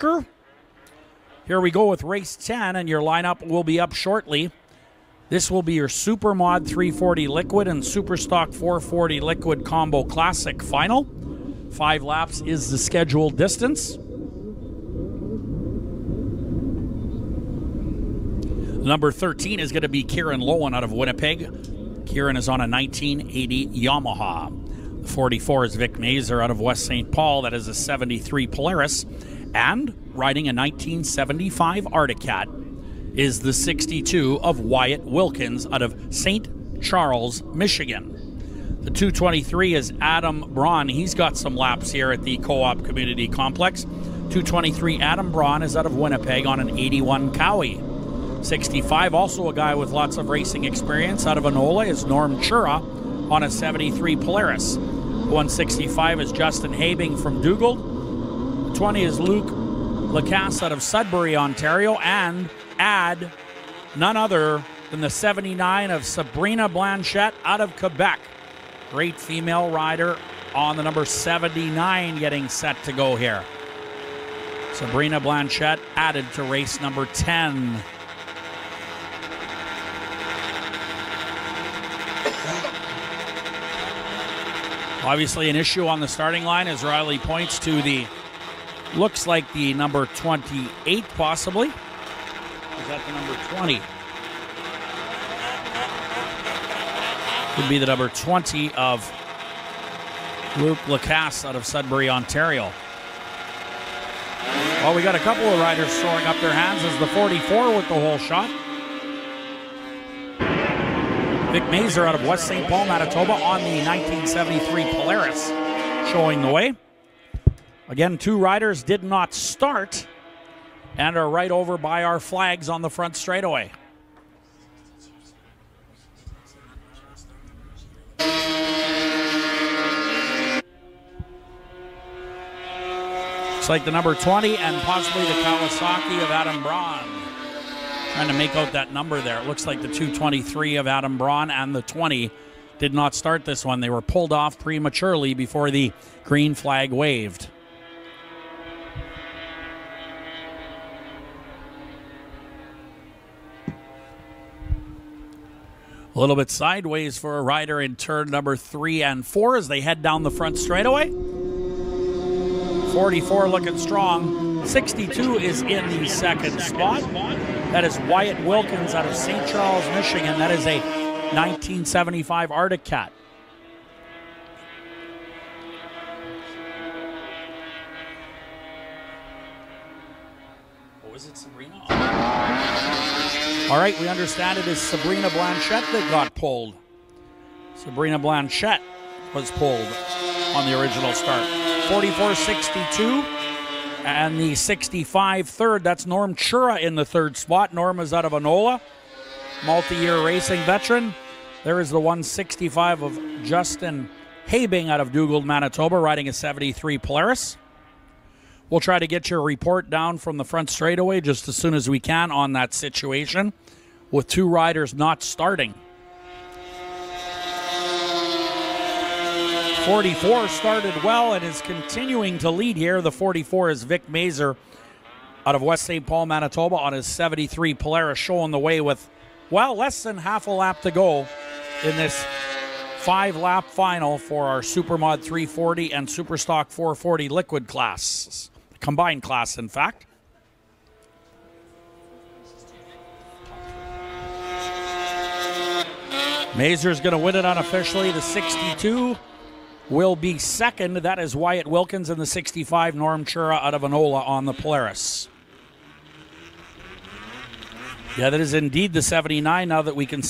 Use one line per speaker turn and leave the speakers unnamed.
Parker. Here we go with race 10, and your lineup will be up shortly. This will be your Supermod 340 Liquid and Superstock 440 Liquid Combo Classic final. 5 laps is the scheduled distance. Number 13 is going to be Kieran Lowen out of Winnipeg. Kieran is on a 1980 Yamaha. The 44 is Vic Mazer out of West St. Paul. That is a 73 Polaris. And riding a 1975 Arctic Cat is the 62 of Wyatt Wilkins out of St. Charles, Michigan. The 223 is Adam Braun. He's got some laps here at the Co-op Community Complex. 223 Adam Braun is out of Winnipeg on an 81 Cowie. 65, also a guy with lots of racing experience out of Enola, is Norm Chura on a 73 Polaris. 165 is Justin Habing from Dugald. 20 is Luke Lacasse out of Sudbury, Ontario, and add none other than the 79 of Sabrina Blanchette out of Quebec. Great female rider on the number 79 getting set to go here. Sabrina Blanchette added to race number 10. Obviously an issue on the starting line as Riley points to the, looks like the number 28 possibly. Is that the number 20? Could be the number 20 of Luke Lacasse out of Sudbury, Ontario. Well, we got a couple of riders throwing up their hands as the 44 with the whole shot. Vic Mazer out of West St. Paul, Manitoba on the 1973 Polaris showing the way. Again, 2 riders did not start and are right over by our flags on the front straightaway. Looks like the number 20 and possibly the Kawasaki of Adam Braun. Trying to make out that number there. It looks like the 223 of Adam Braun and the 20 did not start this one. They were pulled off prematurely before the green flag waved. A little bit sideways for a rider in turn number 3 and 4 as they head down the front straightaway. 44 looking strong. 62 is in the second spot. That is Wyatt Wilkins out of St. Charles, Michigan. That is a 1975 Arctic Cat. Oh, is it Sabrina? All right, we understand it is Sabrina Blanchette that got pulled. Sabrina Blanchette was pulled on the original start. 44-62. And the 65 third, that's Norm Chura in the third spot. Norm is out of Enola, multi-year racing veteran. There is the 165 of Justin Habing out of Dugald, Manitoba, riding a 73 Polaris. We'll try to get your report down from the front straightaway just as soon as we can on that situation with 2 riders not starting. 44 started well and is continuing to lead here. The 44 is Vic Mazer out of West St. Paul, Manitoba on his 73 Polaris, showing the way with, well, less than half a lap to go in this 5-lap final for our Supermod 340 and Superstock 440 Liquid class, combined class, in fact. Mazer's going to win it unofficially. The 62 will be second. That is Wyatt Wilkins, and the 65, Norm Chura out of Enola on the Polaris. Yeah, that is indeed the 79 now that we can see.